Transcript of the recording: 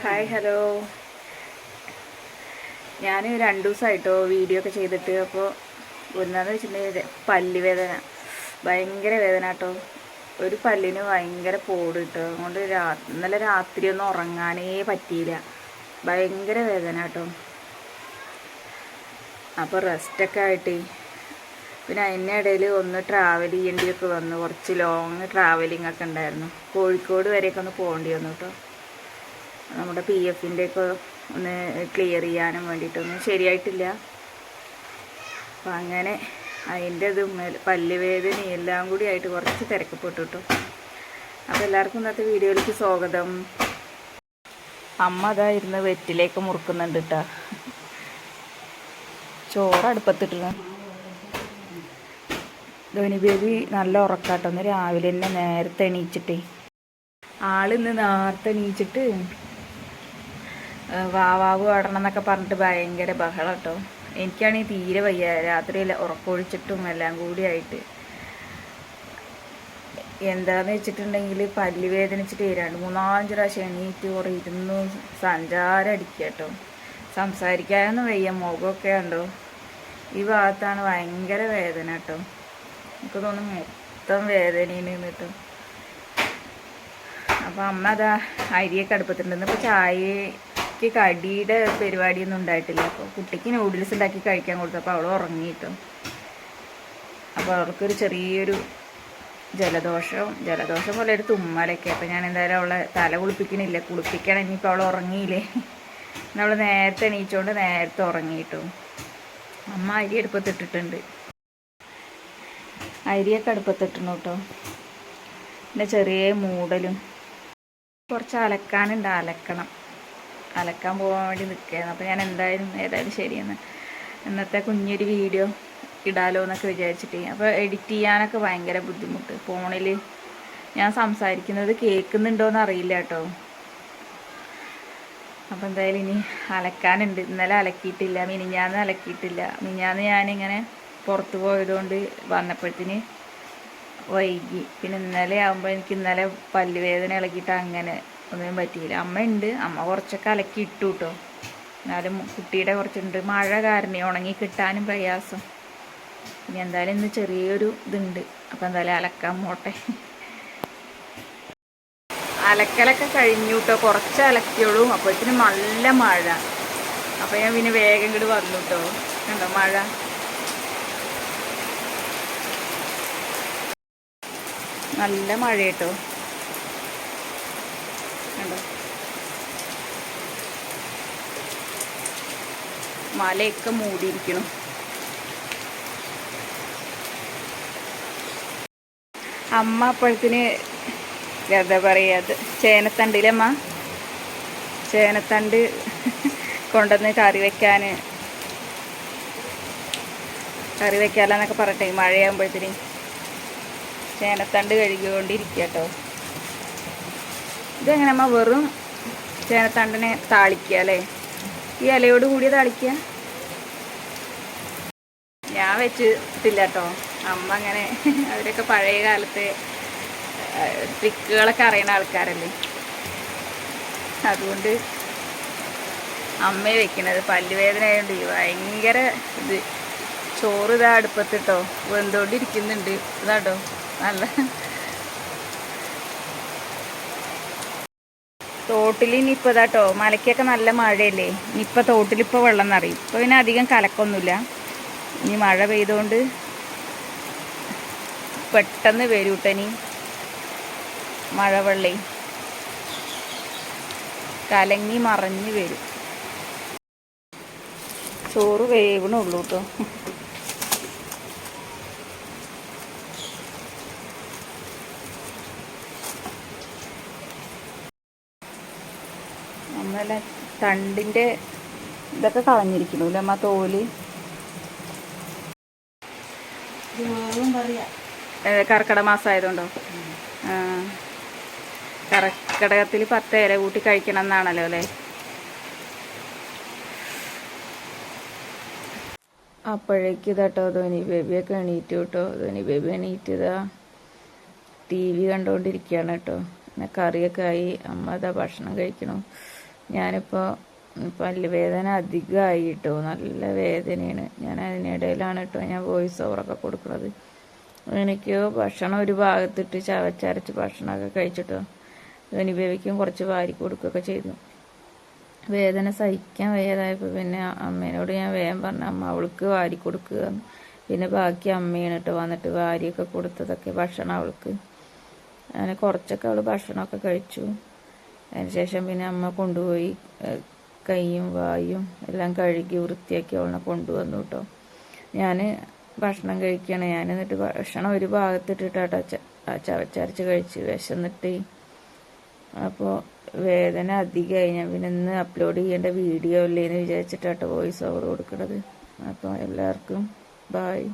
Hi hello. ഞാൻ 2 ദിവസമായിട്ടോ video ഒക്കെ ചെയ്തിട്ട്. അപ്പോൾ ഒന്നാന്ന് വെച്ചിട്ടുണ്ടെങ്കിൽ പല്ല് വേദന, ഭയങ്കര വേദന കേട്ടോ. ഒരു പല്ലിന് ഭയങ്കര പോട് കിട്ടും. അതുകൊണ്ട് ഇന്നലെ രാത്രി ഒന്നും ഉറങ്ങാനേ പറ്റിയില്ല, ഭയങ്കര വേദന കേട്ടോ. അപ്പോൾ റെസ്റ്റൊക്കെ ആയിട്ട് പിന്നെ അതിൻ്റെ ഇടയിൽ ഒന്ന് ട്രാവൽ ചെയ്യേണ്ടിയൊക്കെ വന്നു. കുറച്ച് ലോങ് ട്രാവലിംഗ് ഒക്കെ ഉണ്ടായിരുന്നു. കോഴിക്കോട് വരെയൊക്കെ ഒന്ന് പോകേണ്ടി വന്നു കേട്ടോ. നമ്മുടെ PF-ൻ്റെയൊക്കെ ഒന്ന് ക്ലിയർ ചെയ്യാനും വേണ്ടിയിട്ടൊന്നും ശരിയായിട്ടില്ല. അപ്പം അങ്ങനെ അതിൻ്റെ ഇതും പല്ല് വേദനയും എല്ലാം കൂടി ആയിട്ട് കുറച്ച് തിരക്കപ്പെട്ടു കേട്ടോ. അപ്പോൾ എല്ലാവർക്കും ഇന്നത്തെ വീഡിയോയിലേക്ക് സ്വാഗതം. അമ്മ അതായിരുന്നു വെറ്റിലേക്ക് മുറുക്കുന്നുണ്ട് കേട്ടോ. ചോറ് അടുപ്പത്തിട്ടില്ല. ധോനി ബേബി നല്ല ഉറക്കാട്ടോ. ഒന്ന് രാവിലെ തന്നെ നേരത്തെ എണീച്ചിട്ടേ, ആളിന്ന് നേരത്തെ എണീച്ചിട്ട് വാവാവ് പാടണം എന്നൊക്കെ പറഞ്ഞിട്ട് ഭയങ്കര ബഹളം കേട്ടോ. എനിക്കാണെങ്കിൽ തീരെ വയ്യ, രാത്രിയിൽ ഉറക്കൊഴിച്ചിട്ടും എല്ലാം കൂടി ആയിട്ട്. എന്താന്ന് വെച്ചിട്ടുണ്ടെങ്കിൽ പല്ല് വേദനിച്ചിട്ട് 2-3-5 പ്രാവശ്യം എണീറ്റ് കുറേ ഇരുന്ന് സഞ്ചാരം അടിക്കുക കേട്ടോ. സംസാരിക്കാനൊന്നും വയ്യ, മുഖമൊക്കെ ഉണ്ടോ ഈ ഭാഗത്താണ് ഭയങ്കര വേദന കേട്ടോ. എനിക്ക് തോന്നുന്നു മൊത്തം വേദനയാണ് കേട്ടോ. അപ്പോൾ അമ്മ അതാ അരിയൊക്കെ അടുപ്പത്തിട്ടുണ്ടെന്ന്. ഇപ്പോൾ ചായക്ക് കടിയുടെ പരിപാടിയൊന്നും ഉണ്ടായിട്ടില്ല. അപ്പോൾ കുട്ടിക്ക് നൂഡിൽസ് ഉണ്ടാക്കി കഴിക്കാൻ കൊടുത്തു. അപ്പോൾ അവൾ ഉറങ്ങിയിട്ടു. അപ്പോൾ അവൾക്കൊരു ചെറിയൊരു ജലദോഷം പോലെ ഒരു തുമ്മലൊക്കെ. അപ്പോൾ ഞാൻ എന്തായാലും അവളെ തല കുളിപ്പിക്കണില്ല, കുളിപ്പിക്കണം. ഇനിയിപ്പോൾ അവൾ ഉറങ്ങിയില്ലേ, അവൾ നേരത്തെ എണീച്ചുകൊണ്ട് നേരത്തെ ഉറങ്ങിയിട്ടു. അമ്മ അരി അടുപ്പത്തിട്ടിട്ടുണ്ട്, അരിയൊക്കെ അടുപ്പത്തിട്ടു കേട്ടോ. പിന്നെ ചെറിയ മൂടലും കുറച്ച് അലക്കാനുണ്ട്, അലക്കാൻ പോകാൻ വേണ്ടി നിൽക്കുകയായിരുന്നു. അപ്പോൾ ഞാൻ ഏതായാലും ശരിയെന്ന് ഇന്നത്തെ കുഞ്ഞൊരു വീഡിയോ ഇടാലോ എന്നൊക്കെ വിചാരിച്ചിട്ട്. അപ്പോൾ എഡിറ്റ് ചെയ്യാനൊക്കെ ഭയങ്കര ബുദ്ധിമുട്ട്. ഫോണിൽ ഞാൻ സംസാരിക്കുന്നത് കേൾക്കുന്നുണ്ടോയെന്ന് അറിയില്ല കേട്ടോ. അപ്പോൾ എന്തായാലും ഇനി അലക്കാനുണ്ട്. ഇന്നലെ അലക്കിയിട്ടില്ല, മിനിഞ്ഞാന്ന് അലക്കിയിട്ടില്ല. മിനിഞ്ഞാന്ന് ഞാനിങ്ങനെ പുറത്ത് പോയതുകൊണ്ട് വന്നപ്പോഴത്തേന് വൈകി. പിന്നെ ഇന്നലെ ആകുമ്പോൾ എനിക്ക് ഇന്നലെ പല്ലുവേദന ഇളകിയിട്ട് അങ്ങനെ ഒന്നും പറ്റിയില്ല. അമ്മയുണ്ട്, അമ്മ കുറച്ചൊക്കെ അലക്കി ഇട്ടു കേട്ടോ. എന്നാലും കുട്ടിയുടെ കുറച്ചുണ്ട്, മഴ കാരണം ഉണങ്ങി കിട്ടാനും പ്രയാസം. ഇനി എന്തായാലും ഇന്ന് ചെറിയൊരു ഇതുണ്ട്. അപ്പോൾ എന്തായാലും അലക്കാൻ പോട്ടെ. അലക്കലൊക്കെ കഴിഞ്ഞു കേട്ടോ, കുറച്ച് അലക്കിയുള്ളൂ. അപ്പോഴത്തേനും നല്ല മഴ. അപ്പോൾ ഞാൻ പിന്നെ വേഗം ഇങ്ങോട്ട് വന്നു കേട്ടോ. കണ്ടോ മഴ, നല്ല മഴ കേട്ടോ. കണ്ടോ മലയൊക്കെ മൂടിയിരിക്കണു. അമ്മ അപ്പോഴത്തിന് എന്താ പറയുക, ചേനത്തണ്ടില്ലേ അമ്മ, ചേനത്തണ്ട് കൊണ്ടുവന്ന് കറി വെക്കാലെന്നൊക്കെ പറഞ്ഞിട്ടേ മഴയാകുമ്പോഴത്തേന് ചേനത്തണ്ട് കഴുകിക്കൊണ്ടിരിക്കുക കേട്ടോ. ഇതെങ്ങനെ അമ്മ, വെറും ചേനത്തണ്ടിനെ താളിക്കുക അല്ലേ? ഈ ഇലയോട് കൂടിയ താളിക്കുക? ഞാൻ വെച്ചിട്ടില്ല കേട്ടോ. അമ്മ അങ്ങനെ, അവരൊക്കെ പഴയ കാലത്തെ ട്രിക്കുകളൊക്കെ അറിയുന്ന ആൾക്കാരല്ലേ, അതുകൊണ്ട് അമ്മ വെക്കണത്. പല്ലുവേദന ആയതുകൊണ്ട് ഭയങ്കര ഇത്. ചോറ് ഇതാ അടുപ്പത്തിട്ടോ വെന്തുകൊണ്ടിരിക്കുന്നുണ്ട്. ഇതാട്ടോ നല്ല തോട്ടിൽ. ഇനിയിപ്പോൾ ഇതാട്ടോ മലയ്ക്കൊക്കെ നല്ല മഴയല്ലേ, ഇനിയിപ്പോൾ തോട്ടിലിപ്പോൾ വെള്ളം നിറയും. ഇപ്പോൾ പിന്നെ അധികം കലക്കൊന്നുമില്ല. ഇനി മഴ പെയ്തുകൊണ്ട് പെട്ടെന്ന് വരും കേട്ടോ. ഇനി മഴവെള്ളേ കലങ്ങി മറിഞ്ഞ് വരും. ചോറ് വേവണുള്ളൂ കേട്ടോ. നമ്മളെല്ലാം തണ്ടിൻ്റെ ഇതൊക്കെ കളഞ്ഞിരിക്കണു അല്ലേ അമ്മ, തോല്. കർക്കിടക മാസമായതുകൊണ്ടോ? കർക്കിടകത്തിൽ 10 ഇല കൂട്ടി കഴിക്കണം എന്നാണല്ലോ അല്ലേ? അപ്പോഴേക്കും ഇതാട്ടോ ധോനി ബേബിയൊക്കെ എണീറ്റു കേട്ടോ. ധോനി ബേബി എണീറ്റതാ TV കണ്ടുകൊണ്ടിരിക്കുകയാണ് കേട്ടോ. പിന്നെ കറിയൊക്കെ ആയി. അമ്മ അതാ ഭക്ഷണം കഴിക്കണം. ഞാനിപ്പോൾ പല്ല് വേദന അധികമായി കേട്ടോ, നല്ല വേദനയാണ്. ഞാൻ അതിനിടയിലാണ് കേട്ടോ ഞാൻ വോയിസ് ഓവറൊക്കെ കൊടുക്കുന്നത്. എനിക്ക് ഭക്ഷണം ഒരു ഭാഗത്തിട്ട് ചവച്ചരച്ച് ഭക്ഷണമൊക്കെ കഴിച്ചിട്ടോ അനുഭവിക്കും കുറച്ച് വാരി കൊടുക്കുകയൊക്കെ ചെയ്തു. വേദന സഹിക്കാൻ വയ്യാതായപ്പോൾ പിന്നെ അമ്മേനോട് ഞാൻ വേഗം പറഞ്ഞു, അമ്മ അവൾക്ക് വാരി കൊടുക്കുക. പിന്നെ ബാക്കി അമ്മയാണ് കേട്ടോ വന്നിട്ട് വാരിയൊക്കെ കൊടുത്തതൊക്കെ ഭക്ഷണം അവൾക്ക്. അങ്ങനെ കുറച്ചൊക്കെ അവൾ ഭക്ഷണമൊക്കെ കഴിച്ചു. അതിനുശേഷം പിന്നെ അമ്മ കൊണ്ടുപോയി കൈയും വായും എല്ലാം കഴുകി വൃത്തിയാക്കി അവളെ കൊണ്ടുവന്നു കേട്ടോ. ഞാൻ ഭക്ഷണം കഴിക്കുകയാണ്. ഞാൻ എന്നിട്ട് ഭക്ഷണം ഒരു ഭാഗത്തിട്ടിട്ടാട്ടോ ചവച്ചരച്ച് കഴിച്ച് വിശന്നിട്ട്. അപ്പോൾ വേദന അധികമായി. ഞാൻ പിന്നെ ഇന്ന് അപ്ലോഡ് ചെയ്യേണ്ട വീഡിയോ ഇല്ലേന്ന് വിചാരിച്ചിട്ടാട്ടോ വോയിസ് ഓവർ കൊടുക്കുന്നത്. അപ്പോൾ എല്ലാവർക്കും ബായ്.